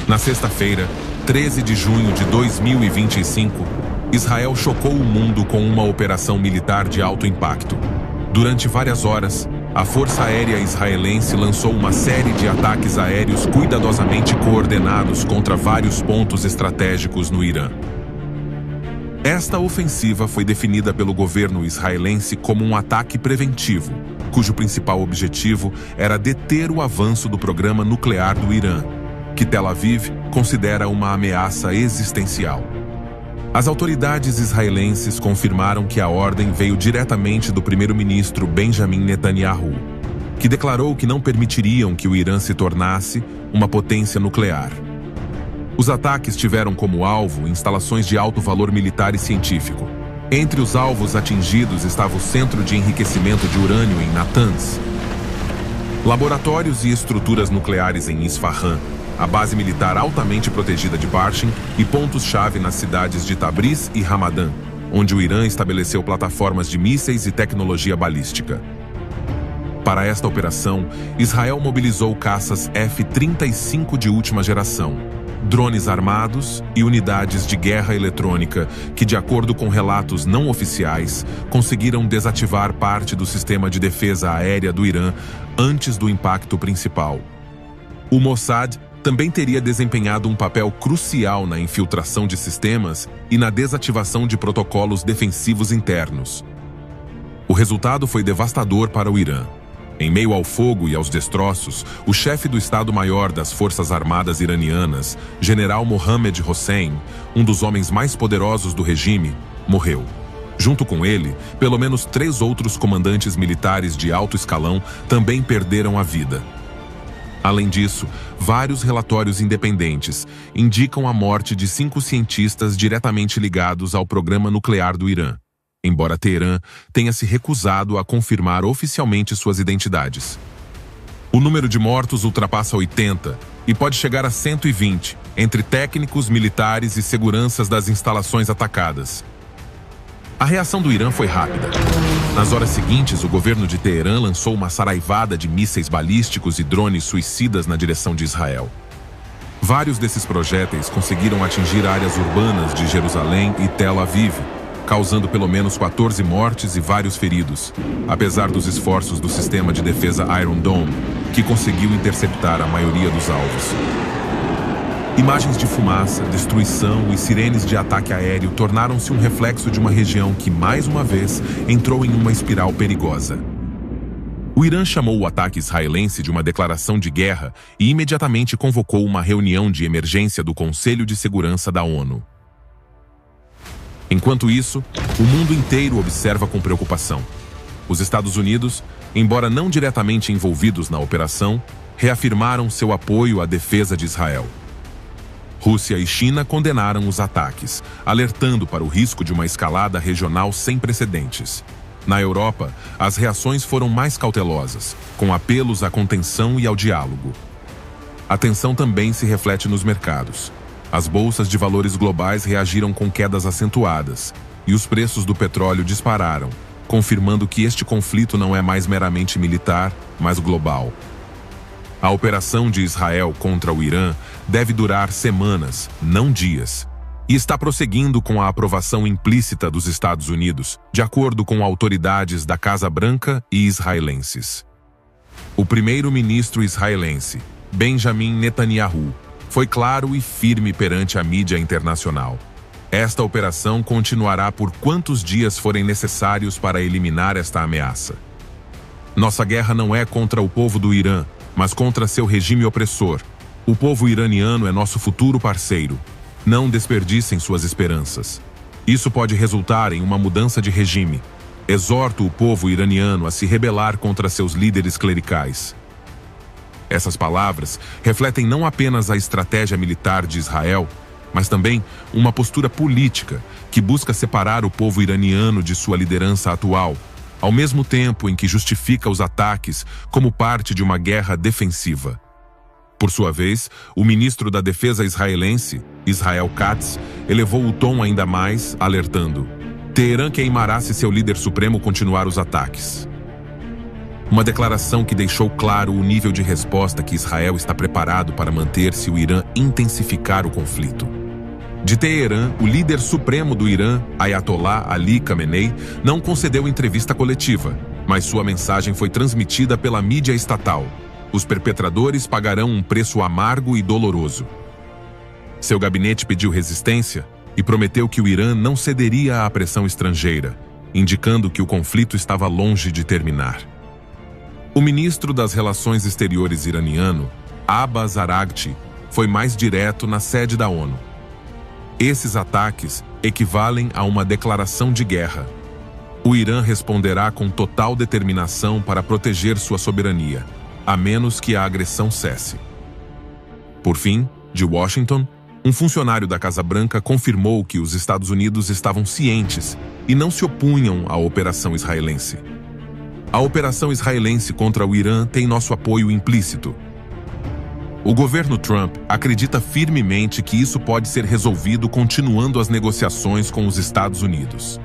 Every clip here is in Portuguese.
Na sexta-feira, 13 de junho de 2025, Israel chocou o mundo com uma operação militar de alto impacto. Durante várias horas, a Força Aérea Israelense lançou uma série de ataques aéreos cuidadosamente coordenados contra vários pontos estratégicos no Irã. Esta ofensiva foi definida pelo governo israelense como um ataque preventivo, cujo principal objetivo era deter o avanço do programa nuclear do Irã, que Tel Aviv considera uma ameaça existencial. As autoridades israelenses confirmaram que a ordem veio diretamente do primeiro-ministro Benjamin Netanyahu, que declarou que não permitiriam que o Irã se tornasse uma potência nuclear. Os ataques tiveram como alvo instalações de alto valor militar e científico. Entre os alvos atingidos estava o Centro de Enriquecimento de Urânio em Natanz, laboratórios e estruturas nucleares em Isfahan, a base militar altamente protegida de Parshin e pontos-chave nas cidades de Tabriz e Hamadan, onde o Irã estabeleceu plataformas de mísseis e tecnologia balística. Para esta operação, Israel mobilizou caças F-35 de última geração, drones armados e unidades de guerra eletrônica que, de acordo com relatos não oficiais, conseguiram desativar parte do sistema de defesa aérea do Irã antes do impacto principal. O Mossad também teria desempenhado um papel crucial na infiltração de sistemas e na desativação de protocolos defensivos internos. O resultado foi devastador para o Irã. Em meio ao fogo e aos destroços, o chefe do Estado-Maior das Forças Armadas iranianas, General Mohammad Hossein, um dos homens mais poderosos do regime, morreu. Junto com ele, pelo menos 3 outros comandantes militares de alto escalão também perderam a vida. Além disso, vários relatórios independentes indicam a morte de 5 cientistas diretamente ligados ao programa nuclear do Irã, embora Teherã tenha se recusado a confirmar oficialmente suas identidades. O número de mortos ultrapassa 80 e pode chegar a 120, entre técnicos, militares e seguranças das instalações atacadas. A reação do Irã foi rápida. Nas horas seguintes, o governo de Teherã lançou uma saraivada de mísseis balísticos e drones suicidas na direção de Israel. Vários desses projéteis conseguiram atingir áreas urbanas de Jerusalém e Tel Aviv, causando pelo menos 14 mortes e vários feridos, apesar dos esforços do sistema de defesa Iron Dome, que conseguiu interceptar a maioria dos alvos. Imagens de fumaça, destruição e sirenes de ataque aéreo tornaram-se um reflexo de uma região que, mais uma vez, entrou em uma espiral perigosa. O Irã chamou o ataque israelense de uma declaração de guerra e imediatamente convocou uma reunião de emergência do Conselho de Segurança da ONU. Enquanto isso, o mundo inteiro observa com preocupação. Os Estados Unidos, embora não diretamente envolvidos na operação, reafirmaram seu apoio à defesa de Israel. Rússia e China condenaram os ataques, alertando para o risco de uma escalada regional sem precedentes. Na Europa, as reações foram mais cautelosas, com apelos à contenção e ao diálogo. A tensão também se reflete nos mercados. As bolsas de valores globais reagiram com quedas acentuadas, e os preços do petróleo dispararam, confirmando que este conflito não é mais meramente militar, mas global. A operação de Israel contra o Irã deve durar semanas, não dias, e está prosseguindo com a aprovação implícita dos Estados Unidos, de acordo com autoridades da Casa Branca e israelenses. O primeiro-ministro israelense, Benjamin Netanyahu, foi claro e firme perante a mídia internacional. Esta operação continuará por quantos dias forem necessários para eliminar esta ameaça. Nossa guerra não é contra o povo do Irã, mas contra seu regime opressor. O povo iraniano é nosso futuro parceiro. Não desperdicem suas esperanças. Isso pode resultar em uma mudança de regime. Exorto o povo iraniano a se rebelar contra seus líderes clericais. Essas palavras refletem não apenas a estratégia militar de Israel, mas também uma postura política que busca separar o povo iraniano de sua liderança atual, ao mesmo tempo em que justifica os ataques como parte de uma guerra defensiva. Por sua vez, o ministro da Defesa israelense, Israel Katz, elevou o tom ainda mais, alertando: Teherã queimará se seu líder supremo continuar os ataques. Uma declaração que deixou claro o nível de resposta que Israel está preparado para manter se o Irã intensificar o conflito. De Teherã, o líder supremo do Irã, Ayatollah Ali Khamenei, não concedeu entrevista coletiva, mas sua mensagem foi transmitida pela mídia estatal. Os perpetradores pagarão um preço amargo e doloroso. Seu gabinete pediu resistência e prometeu que o Irã não cederia à pressão estrangeira, indicando que o conflito estava longe de terminar. O ministro das Relações Exteriores iraniano, Abbas Araghchi, foi mais direto na sede da ONU. Esses ataques equivalem a uma declaração de guerra. O Irã responderá com total determinação para proteger sua soberania, a menos que a agressão cesse. Por fim, de Washington, um funcionário da Casa Branca confirmou que os Estados Unidos estavam cientes e não se opunham à operação israelense. A operação israelense contra o Irã tem nosso apoio implícito. O governo Trump acredita firmemente que isso pode ser resolvido continuando as negociações com os Estados Unidos.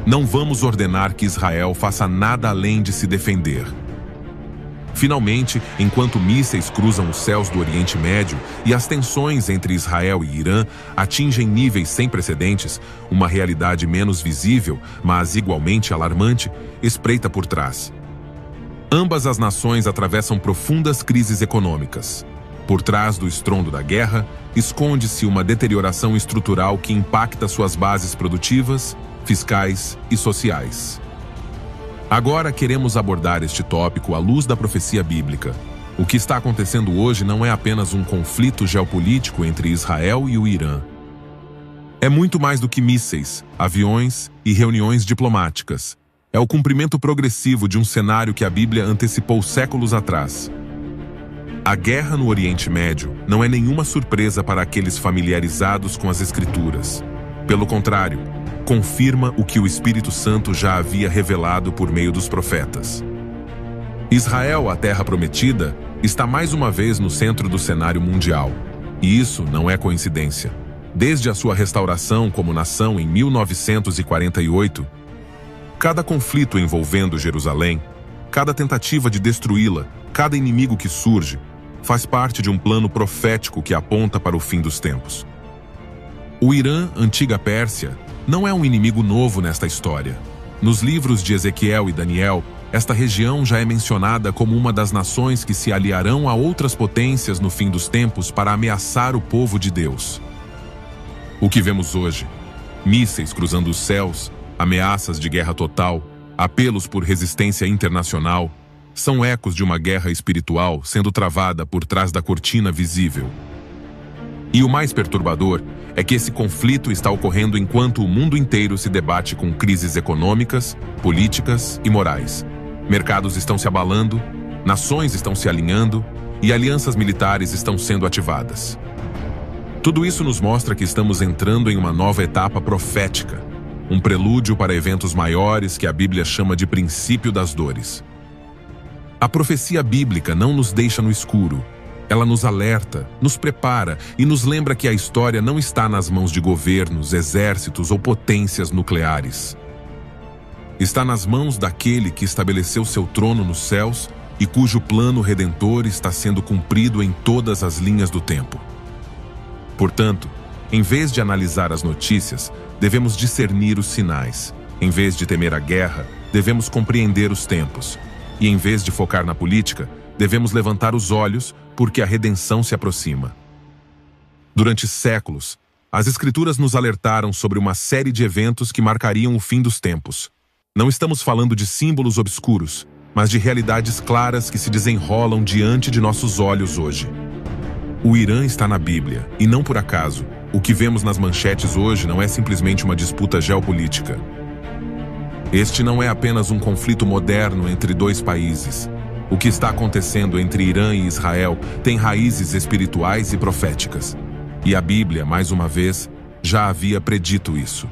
Não vamos ordenar que Israel faça nada além de se defender. Finalmente, enquanto mísseis cruzam os céus do Oriente Médio e as tensões entre Israel e Irã atingem níveis sem precedentes, uma realidade menos visível, mas igualmente alarmante, espreita por trás. Ambas as nações atravessam profundas crises econômicas. Por trás do estrondo da guerra, esconde-se uma deterioração estrutural que impacta suas bases produtivas, fiscais e sociais. Agora queremos abordar este tópico à luz da profecia bíblica. O que está acontecendo hoje não é apenas um conflito geopolítico entre Israel e o Irã. É muito mais do que mísseis, aviões e reuniões diplomáticas. É o cumprimento progressivo de um cenário que a Bíblia antecipou séculos atrás. A guerra no Oriente Médio não é nenhuma surpresa para aqueles familiarizados com as Escrituras. Pelo contrário, confirma o que o Espírito Santo já havia revelado por meio dos profetas. Israel, a terra prometida, está mais uma vez no centro do cenário mundial. E isso não é coincidência. Desde a sua restauração como nação em 1948, cada conflito envolvendo Jerusalém, cada tentativa de destruí-la, cada inimigo que surge, faz parte de um plano profético que aponta para o fim dos tempos. O Irã, antiga Pérsia, não é um inimigo novo nesta história. Nos livros de Ezequiel e Daniel, esta região já é mencionada como uma das nações que se aliarão a outras potências no fim dos tempos para ameaçar o povo de Deus. O que vemos hoje? Mísseis cruzando os céus, ameaças de guerra total, apelos por resistência internacional, são ecos de uma guerra espiritual sendo travada por trás da cortina visível. E o mais perturbador é que esse conflito está ocorrendo enquanto o mundo inteiro se debate com crises econômicas, políticas e morais. Mercados estão se abalando, nações estão se alinhando e alianças militares estão sendo ativadas. Tudo isso nos mostra que estamos entrando em uma nova etapa profética, um prelúdio para eventos maiores que a Bíblia chama de princípio das dores. A profecia bíblica não nos deixa no escuro. Ela nos alerta, nos prepara e nos lembra que a história não está nas mãos de governos, exércitos ou potências nucleares. Está nas mãos daquele que estabeleceu seu trono nos céus e cujo plano redentor está sendo cumprido em todas as linhas do tempo. Portanto, em vez de analisar as notícias, devemos discernir os sinais. Em vez de temer a guerra, devemos compreender os tempos. E em vez de focar na política, devemos levantar os olhos porque a redenção se aproxima. Durante séculos, as Escrituras nos alertaram sobre uma série de eventos que marcariam o fim dos tempos. Não estamos falando de símbolos obscuros, mas de realidades claras que se desenrolam diante de nossos olhos hoje. O Irã está na Bíblia, e não por acaso. O que vemos nas manchetes hoje não é simplesmente uma disputa geopolítica. Este não é apenas um conflito moderno entre dois países. O que está acontecendo entre Irã e Israel tem raízes espirituais e proféticas. E a Bíblia, mais uma vez, já havia predito isso.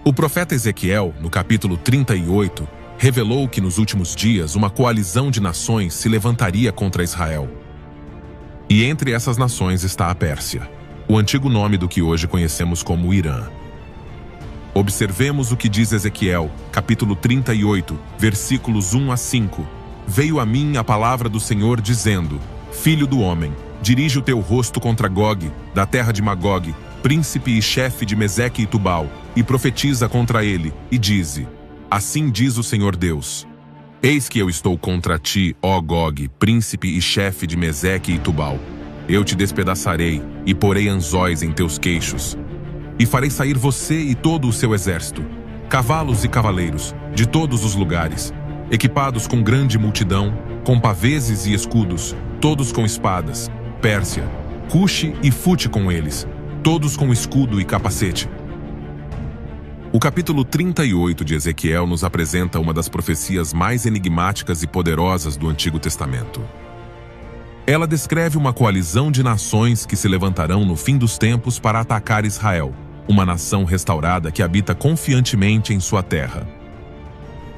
O profeta Ezequiel, no capítulo 38, revelou que nos últimos dias uma coalizão de nações se levantaria contra Israel. E entre essas nações está a Pérsia, o antigo nome do que hoje conhecemos como Irã. Observemos o que diz Ezequiel, capítulo 38, versículos 1 a 5. Veio a mim a palavra do Senhor dizendo: Filho do homem, dirige o teu rosto contra Gog, da terra de Magog, príncipe e chefe de Meseque e Tubal, e profetiza contra ele, e dize: Assim diz o Senhor Deus: Eis que eu estou contra ti, ó Gog, príncipe e chefe de Meseque e Tubal. Eu te despedaçarei, e porei anzóis em teus queixos. E farei sair você e todo o seu exército, cavalos e cavaleiros, de todos os lugares, equipados com grande multidão, com paveses e escudos, todos com espadas, Pérsia, Cuxe e Fute com eles, todos com escudo e capacete. O capítulo 38 de Ezequiel nos apresenta uma das profecias mais enigmáticas e poderosas do Antigo Testamento. Ela descreve uma coalizão de nações que se levantarão no fim dos tempos para atacar Israel, uma nação restaurada que habita confiantemente em sua terra.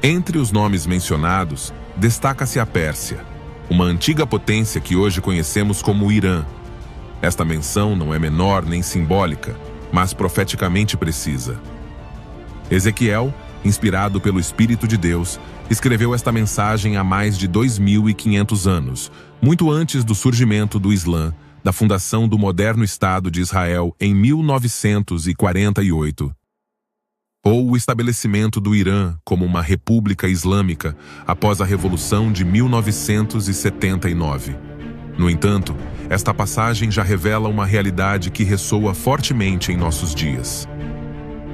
Entre os nomes mencionados, destaca-se a Pérsia, uma antiga potência que hoje conhecemos como Irã. Esta menção não é menor nem simbólica, mas profeticamente precisa. Ezequiel, inspirado pelo Espírito de Deus, escreveu esta mensagem há mais de 2.500 anos, muito antes do surgimento do Islã, da fundação do moderno Estado de Israel em 1948, ou o estabelecimento do Irã como uma república islâmica após a Revolução de 1979. No entanto, esta passagem já revela uma realidade que ressoa fortemente em nossos dias.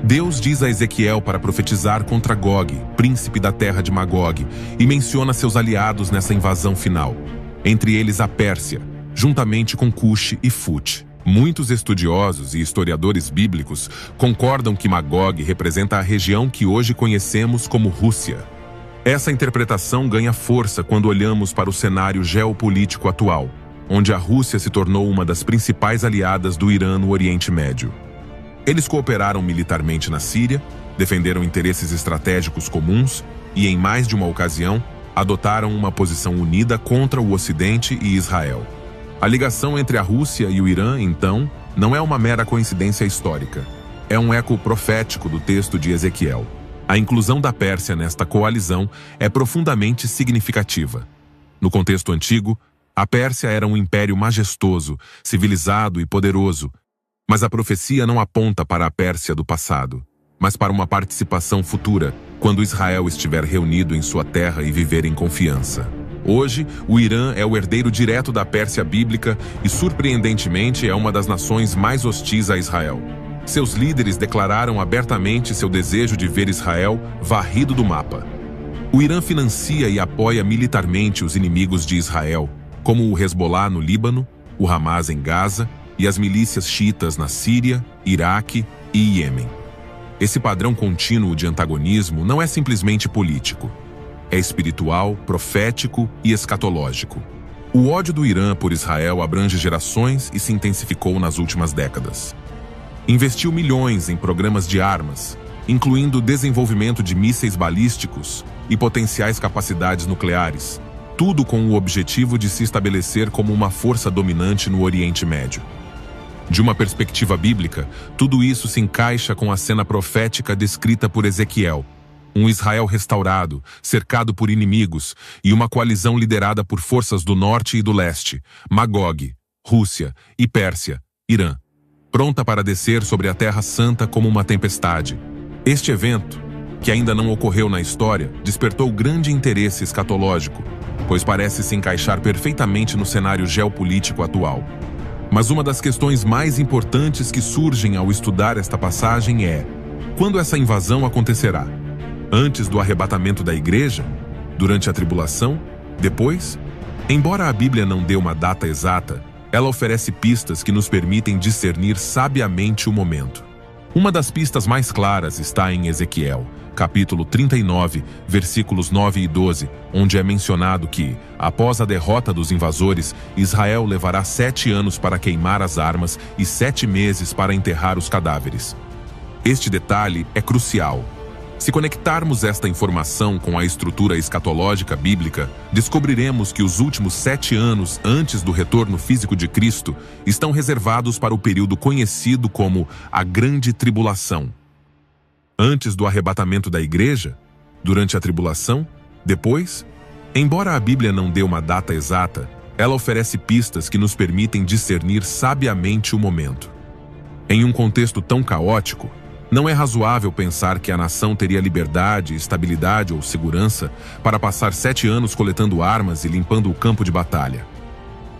Deus diz a Ezequiel para profetizar contra Gog, príncipe da terra de Magog, e menciona seus aliados nessa invasão final, entre eles a Pérsia, juntamente com Cuxe e Fute. Muitos estudiosos e historiadores bíblicos concordam que Magog representa a região que hoje conhecemos como Rússia. Essa interpretação ganha força quando olhamos para o cenário geopolítico atual, onde a Rússia se tornou uma das principais aliadas do Irã no Oriente Médio. Eles cooperaram militarmente na Síria, defenderam interesses estratégicos comuns e, em mais de uma ocasião, adotaram uma posição unida contra o Ocidente e Israel. A ligação entre a Rússia e o Irã, então, não é uma mera coincidência histórica. É um eco profético do texto de Ezequiel. A inclusão da Pérsia nesta coalizão é profundamente significativa. No contexto antigo, a Pérsia era um império majestoso, civilizado e poderoso, mas a profecia não aponta para a Pérsia do passado, mas para uma participação futura, quando Israel estiver reunido em sua terra e viver em confiança. Hoje, o Irã é o herdeiro direto da Pérsia bíblica e, surpreendentemente, é uma das nações mais hostis a Israel. Seus líderes declararam abertamente seu desejo de ver Israel varrido do mapa. O Irã financia e apoia militarmente os inimigos de Israel, como o Hezbollah no Líbano, o Hamas em Gaza e as milícias xiitas na Síria, Iraque e Iêmen. Esse padrão contínuo de antagonismo não é simplesmente político. É espiritual, profético e escatológico. O ódio do Irã por Israel abrange gerações e se intensificou nas últimas décadas. Investiu milhões em programas de armas, incluindo o desenvolvimento de mísseis balísticos e potenciais capacidades nucleares, tudo com o objetivo de se estabelecer como uma força dominante no Oriente Médio. De uma perspectiva bíblica, tudo isso se encaixa com a cena profética descrita por Ezequiel, um Israel restaurado, cercado por inimigos, e uma coalizão liderada por forças do norte e do leste, Magog, Rússia e Pérsia, Irã, pronta para descer sobre a Terra Santa como uma tempestade. Este evento, que ainda não ocorreu na história, despertou grande interesse escatológico, pois parece se encaixar perfeitamente no cenário geopolítico atual. Mas uma das questões mais importantes que surgem ao estudar esta passagem é: quando essa invasão acontecerá? Antes do arrebatamento da igreja? Durante a tribulação? Depois? Embora a Bíblia não dê uma data exata, ela oferece pistas que nos permitem discernir sabiamente o momento. Uma das pistas mais claras está em Ezequiel, capítulo 39, versículos 9 e 12, onde é mencionado que, após a derrota dos invasores, Israel levará 7 anos para queimar as armas e 7 meses para enterrar os cadáveres. Este detalhe é crucial. Se conectarmos esta informação com a estrutura escatológica bíblica, descobriremos que os últimos 7 anos antes do retorno físico de Cristo estão reservados para o período conhecido como a Grande Tribulação. Antes do arrebatamento da igreja? Durante a tribulação? Depois? Embora a Bíblia não dê uma data exata, ela oferece pistas que nos permitem discernir sabiamente o momento. Em um contexto tão caótico, não é razoável pensar que a nação teria liberdade, estabilidade ou segurança para passar 7 anos coletando armas e limpando o campo de batalha.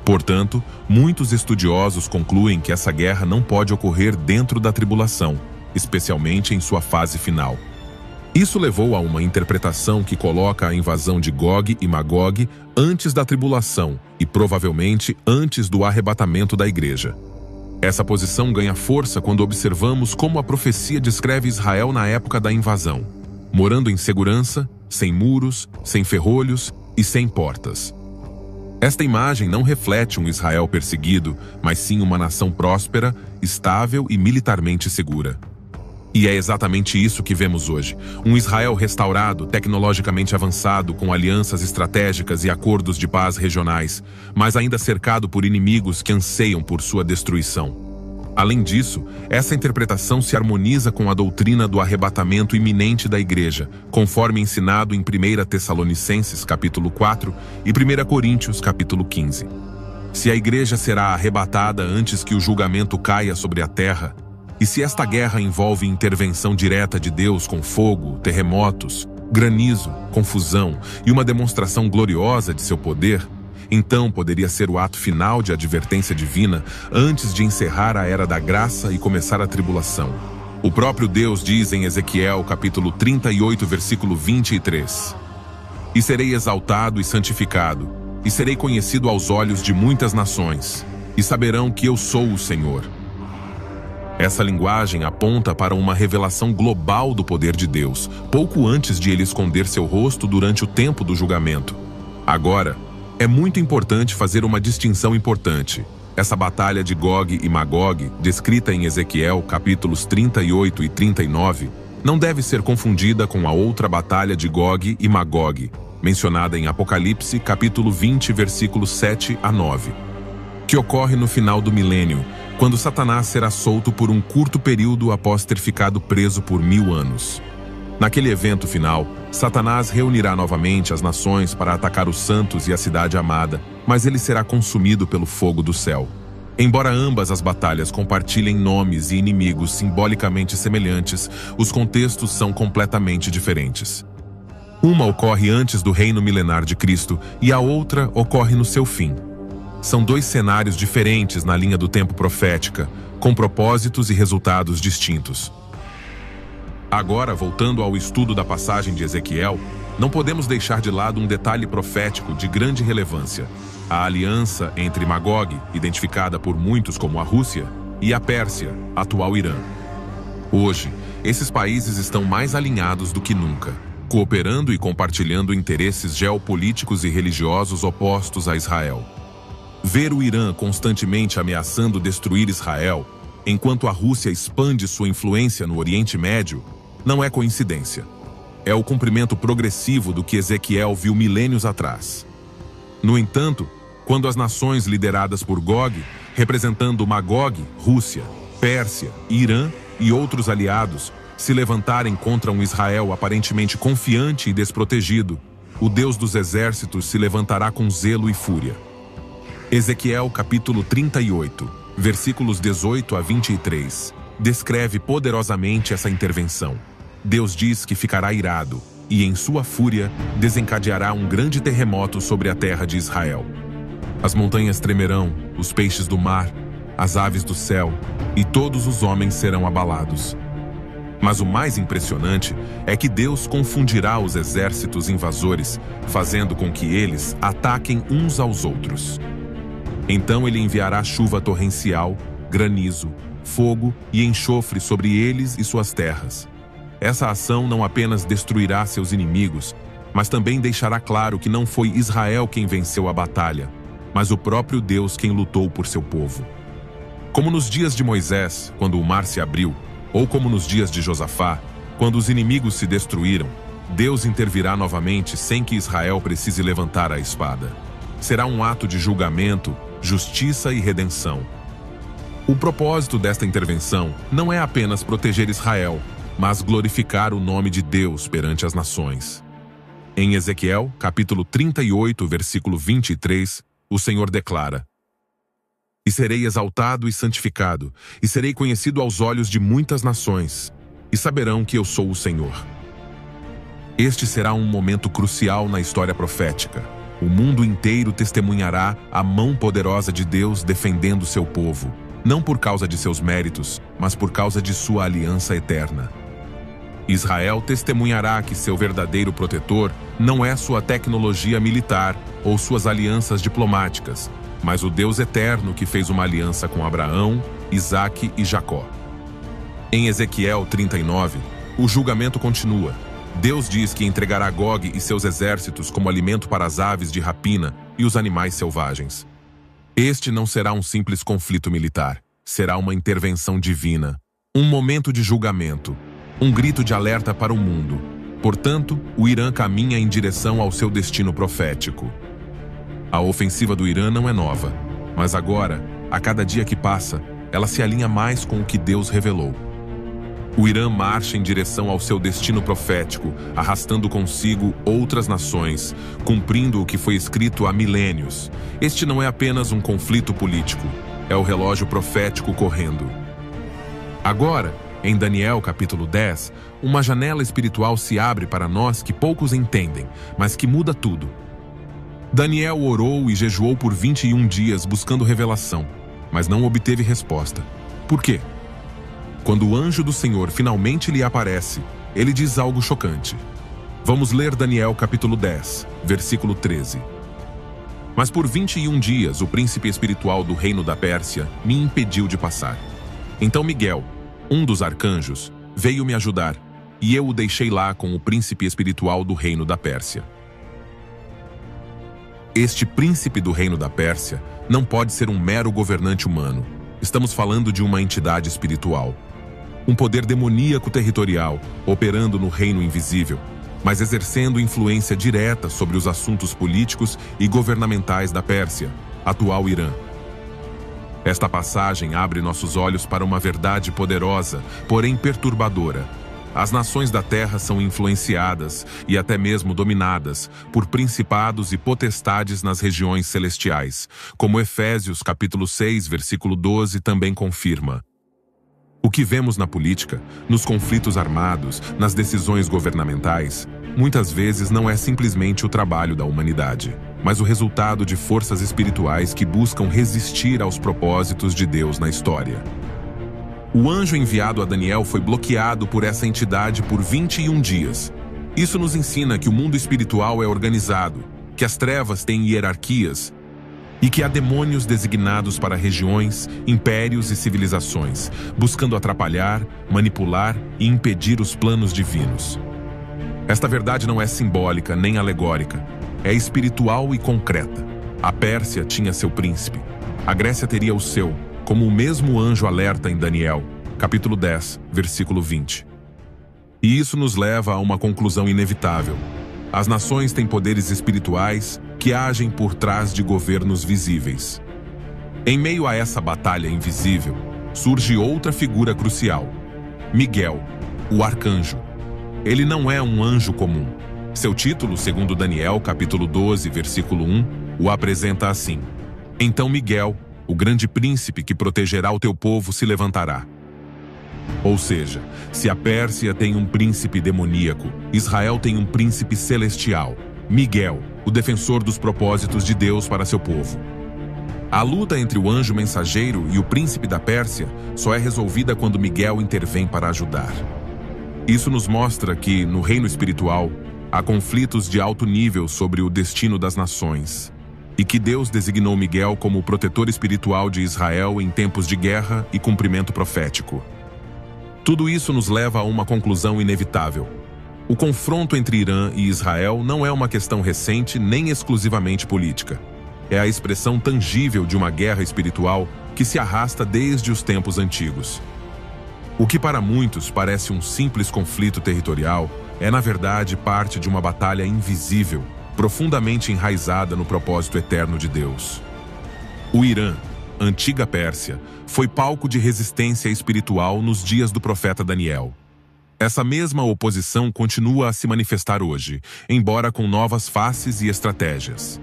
Portanto, muitos estudiosos concluem que essa guerra não pode ocorrer dentro da tribulação, especialmente em sua fase final. Isso levou a uma interpretação que coloca a invasão de Gog e Magog antes da tribulação e provavelmente antes do arrebatamento da igreja. Essa posição ganha força quando observamos como a profecia descreve Israel na época da invasão, morando em segurança, sem muros, sem ferrolhos e sem portas. Esta imagem não reflete um Israel perseguido, mas sim uma nação próspera, estável e militarmente segura. E é exatamente isso que vemos hoje. Um Israel restaurado, tecnologicamente avançado, com alianças estratégicas e acordos de paz regionais, mas ainda cercado por inimigos que anseiam por sua destruição. Além disso, essa interpretação se harmoniza com a doutrina do arrebatamento iminente da igreja, conforme ensinado em 1 Tessalonicenses, capítulo 4, e 1 Coríntios, capítulo 15. Se a igreja será arrebatada antes que o julgamento caia sobre a terra, e se esta guerra envolve intervenção direta de Deus com fogo, terremotos, granizo, confusão e uma demonstração gloriosa de seu poder, então poderia ser o ato final de advertência divina antes de encerrar a era da graça e começar a tribulação. O próprio Deus diz em Ezequiel, capítulo 38, versículo 23: "E serei exaltado e santificado, e serei conhecido aos olhos de muitas nações, e saberão que eu sou o Senhor." Essa linguagem aponta para uma revelação global do poder de Deus, pouco antes de ele esconder seu rosto durante o tempo do julgamento. Agora, é muito importante fazer uma distinção importante. Essa batalha de Gog e Magog, descrita em Ezequiel, capítulos 38 e 39, não deve ser confundida com a outra batalha de Gog e Magog, mencionada em Apocalipse, capítulo 20, versículos 7 a 9, que ocorre no final do milênio, quando Satanás será solto por um curto período após ter ficado preso por 1000 anos. Naquele evento final, Satanás reunirá novamente as nações para atacar os santos e a cidade amada, mas ele será consumido pelo fogo do céu. Embora ambas as batalhas compartilhem nomes e inimigos simbolicamente semelhantes, os contextos são completamente diferentes. Uma ocorre antes do reino milenar de Cristo e a outra ocorre no seu fim. São 2 cenários diferentes na linha do tempo profética, com propósitos e resultados distintos. Agora, voltando ao estudo da passagem de Ezequiel, não podemos deixar de lado um detalhe profético de grande relevância: a aliança entre Magog, identificada por muitos como a Rússia, e a Pérsia, atual Irã. Hoje, esses países estão mais alinhados do que nunca, cooperando e compartilhando interesses geopolíticos e religiosos opostos a Israel. Ver o Irã constantemente ameaçando destruir Israel, enquanto a Rússia expande sua influência no Oriente Médio, não é coincidência. É o cumprimento progressivo do que Ezequiel viu milênios atrás. No entanto, quando as nações lideradas por Gog, representando Magog, Rússia, Pérsia, Irã e outros aliados, se levantarem contra um Israel aparentemente confiante e desprotegido, o Deus dos exércitos se levantará com zelo e fúria. Ezequiel capítulo 38, versículos 18 a 23, descreve poderosamente essa intervenção. Deus diz que ficará irado e, em sua fúria, desencadeará um grande terremoto sobre a terra de Israel. As montanhas tremerão, os peixes do mar, as aves do céu, e todos os homens serão abalados. Mas o mais impressionante é que Deus confundirá os exércitos invasores, fazendo com que eles ataquem uns aos outros. Então ele enviará chuva torrencial, granizo, fogo e enxofre sobre eles e suas terras. Essa ação não apenas destruirá seus inimigos, mas também deixará claro que não foi Israel quem venceu a batalha, mas o próprio Deus quem lutou por seu povo. Como nos dias de Moisés, quando o mar se abriu, ou como nos dias de Josafá, quando os inimigos se destruíram, Deus intervirá novamente sem que Israel precise levantar a espada. Será um ato de julgamento, justiça e redenção. O propósito desta intervenção não é apenas proteger Israel, mas glorificar o nome de Deus perante as nações. Em Ezequiel, capítulo 38, versículo 23, o Senhor declara: E serei exaltado e santificado, e serei conhecido aos olhos de muitas nações, e saberão que eu sou o Senhor. Este será um momento crucial na história profética. O mundo inteiro testemunhará a mão poderosa de Deus defendendo seu povo, não por causa de seus méritos, mas por causa de sua aliança eterna. Israel testemunhará que seu verdadeiro protetor não é sua tecnologia militar ou suas alianças diplomáticas, mas o Deus eterno que fez uma aliança com Abraão, Isaque e Jacó. Em Ezequiel 39, o julgamento continua. Deus diz que entregará Gog e seus exércitos como alimento para as aves de rapina e os animais selvagens. Este não será um simples conflito militar, será uma intervenção divina, um momento de julgamento, um grito de alerta para o mundo. Portanto, o Irã caminha em direção ao seu destino profético. A ofensiva do Irã não é nova, mas agora, a cada dia que passa, ela se alinha mais com o que Deus revelou. O Irã marcha em direção ao seu destino profético, arrastando consigo outras nações, cumprindo o que foi escrito há milênios. Este não é apenas um conflito político, é o relógio profético correndo. Agora, em Daniel capítulo 10, uma janela espiritual se abre para nós que poucos entendem, mas que muda tudo. Daniel orou e jejuou por 21 dias buscando revelação, mas não obteve resposta. Por quê? Quando o anjo do Senhor finalmente lhe aparece, ele diz algo chocante. Vamos ler Daniel capítulo 10, versículo 13. Mas por 21 dias o príncipe espiritual do reino da Pérsia me impediu de passar. Então Miguel, um dos arcanjos, veio me ajudar, e eu o deixei lá com o príncipe espiritual do reino da Pérsia. Este príncipe do reino da Pérsia não pode ser um mero governante humano. Estamos falando de uma entidade espiritual. Um poder demoníaco territorial, operando no reino invisível, mas exercendo influência direta sobre os assuntos políticos e governamentais da Pérsia, atual Irã. Esta passagem abre nossos olhos para uma verdade poderosa, porém perturbadora. As nações da terra são influenciadas e até mesmo dominadas por principados e potestades nas regiões celestiais, como Efésios capítulo 6, versículo 12 também confirma. O que vemos na política, nos conflitos armados, nas decisões governamentais, muitas vezes não é simplesmente o trabalho da humanidade, mas o resultado de forças espirituais que buscam resistir aos propósitos de Deus na história. O anjo enviado a Daniel foi bloqueado por essa entidade por 21 dias. Isso nos ensina que o mundo espiritual é organizado, que as trevas têm hierarquias e que há demônios designados para regiões, impérios e civilizações, buscando atrapalhar, manipular e impedir os planos divinos. Esta verdade não é simbólica nem alegórica, é espiritual e concreta. A Pérsia tinha seu príncipe, a Grécia teria o seu, como o mesmo anjo alerta em Daniel, capítulo 10, versículo 20. E isso nos leva a uma conclusão inevitável. As nações têm poderes espirituais que agem por trás de governos visíveis. Em meio a essa batalha invisível, surge outra figura crucial: Miguel, o arcanjo. Ele não é um anjo comum. Seu título, segundo Daniel, capítulo 12, versículo 1, o apresenta assim: Então Miguel, o grande príncipe que protegerá o teu povo, se levantará. Ou seja, se a Pérsia tem um príncipe demoníaco, Israel tem um príncipe celestial, Miguel, o defensor dos propósitos de Deus para seu povo. A luta entre o anjo mensageiro e o príncipe da Pérsia só é resolvida quando Miguel intervém para ajudar. Isso nos mostra que, no reino espiritual, há conflitos de alto nível sobre o destino das nações, e que Deus designou Miguel como o protetor espiritual de Israel em tempos de guerra e cumprimento profético. Tudo isso nos leva a uma conclusão inevitável. O confronto entre Irã e Israel não é uma questão recente nem exclusivamente política. É a expressão tangível de uma guerra espiritual que se arrasta desde os tempos antigos. O que para muitos parece um simples conflito territorial é, na verdade, parte de uma batalha invisível, profundamente enraizada no propósito eterno de Deus. O Irã, antiga Pérsia, foi palco de resistência espiritual nos dias do profeta Daniel. Essa mesma oposição continua a se manifestar hoje, embora com novas faces e estratégias.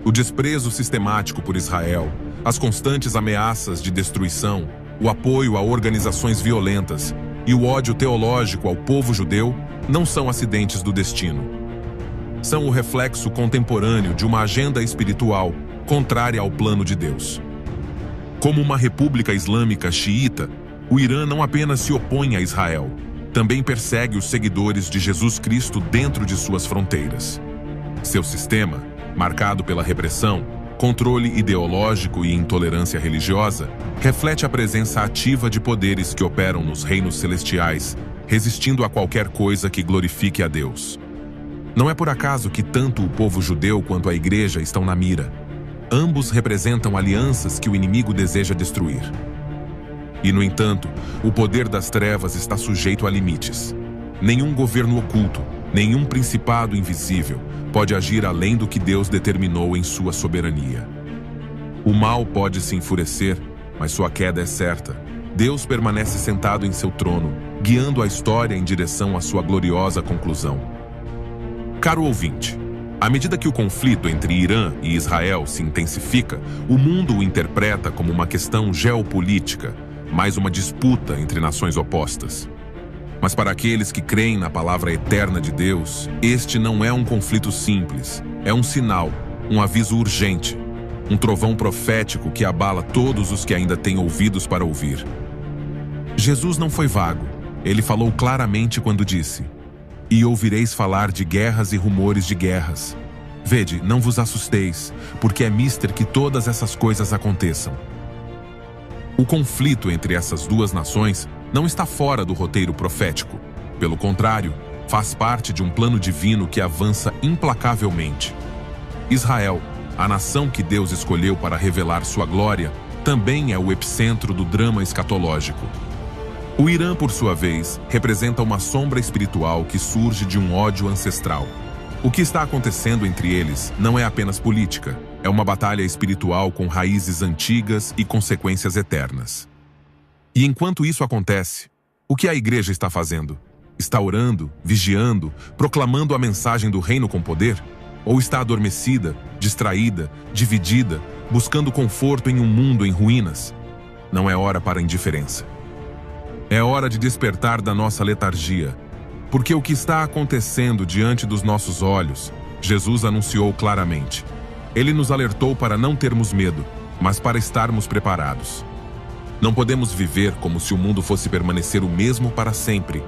O desprezo sistemático por Israel, as constantes ameaças de destruição, o apoio a organizações violentas e o ódio teológico ao povo judeu não são acidentes do destino. São o reflexo contemporâneo de uma agenda espiritual contrária ao plano de Deus. Como uma república islâmica xiita, o Irã não apenas se opõe a Israel, também persegue os seguidores de Jesus Cristo dentro de suas fronteiras. Seu sistema, marcado pela repressão, controle ideológico e intolerância religiosa, reflete a presença ativa de poderes que operam nos reinos celestiais, resistindo a qualquer coisa que glorifique a Deus. Não é por acaso que tanto o povo judeu quanto a igreja estão na mira. Ambos representam alianças que o inimigo deseja destruir. E, no entanto, o poder das trevas está sujeito a limites. Nenhum governo oculto, nenhum principado invisível pode agir além do que Deus determinou em sua soberania. O mal pode se enfurecer, mas sua queda é certa. Deus permanece sentado em seu trono, guiando a história em direção à sua gloriosa conclusão. Caro ouvinte, à medida que o conflito entre Irã e Israel se intensifica, o mundo o interpreta como uma questão geopolítica, mais uma disputa entre nações opostas. Mas para aqueles que creem na palavra eterna de Deus, este não é um conflito simples, é um sinal, um aviso urgente, um trovão profético que abala todos os que ainda têm ouvidos para ouvir. Jesus não foi vago, ele falou claramente quando disse: "E ouvireis falar de guerras e rumores de guerras. Vede, não vos assusteis, porque é mister que todas essas coisas aconteçam." O conflito entre essas duas nações não está fora do roteiro profético. Pelo contrário, faz parte de um plano divino que avança implacavelmente. Israel, a nação que Deus escolheu para revelar sua glória, também é o epicentro do drama escatológico. O Irã, por sua vez, representa uma sombra espiritual que surge de um ódio ancestral. O que está acontecendo entre eles não é apenas política, é uma batalha espiritual com raízes antigas e consequências eternas. E enquanto isso acontece, o que a igreja está fazendo? Está orando, vigiando, proclamando a mensagem do reino com poder? Ou está adormecida, distraída, dividida, buscando conforto em um mundo em ruínas? Não é hora para a indiferença. É hora de despertar da nossa letargia, porque o que está acontecendo diante dos nossos olhos, Jesus anunciou claramente. Ele nos alertou para não termos medo, mas para estarmos preparados. Não podemos viver como se o mundo fosse permanecer o mesmo para sempre.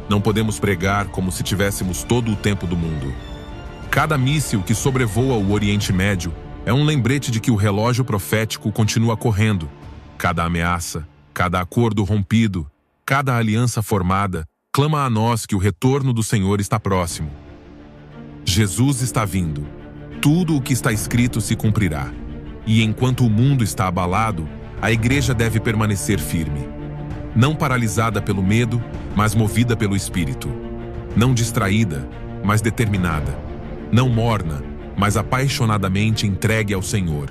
Não podemos pregar como se tivéssemos todo o tempo do mundo. Cada míssil que sobrevoa o Oriente Médio é um lembrete de que o relógio profético continua correndo. Cada ameaça, cada acordo rompido, cada aliança formada, clama a nós que o retorno do Senhor está próximo. Jesus está vindo. Tudo o que está escrito se cumprirá. E enquanto o mundo está abalado, a igreja deve permanecer firme. Não paralisada pelo medo, mas movida pelo Espírito. Não distraída, mas determinada. Não morna, mas apaixonadamente entregue ao Senhor.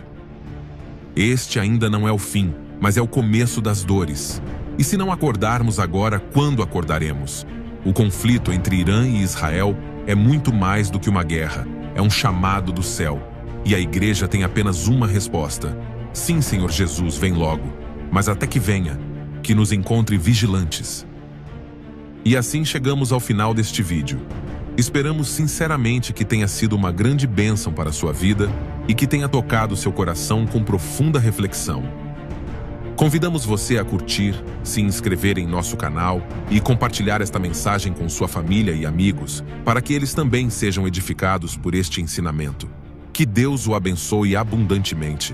Este ainda não é o fim, mas é o começo das dores. E se não acordarmos agora, quando acordaremos? O conflito entre Irã e Israel é muito mais do que uma guerra. É um chamado do céu. E a igreja tem apenas uma resposta. Sim, Senhor Jesus, vem logo. Mas até que venha, que nos encontre vigilantes. E assim chegamos ao final deste vídeo. Esperamos sinceramente que tenha sido uma grande bênção para a sua vida e que tenha tocado seu coração com profunda reflexão. Convidamos você a curtir, se inscrever em nosso canal e compartilhar esta mensagem com sua família e amigos, para que eles também sejam edificados por este ensinamento. Que Deus o abençoe abundantemente.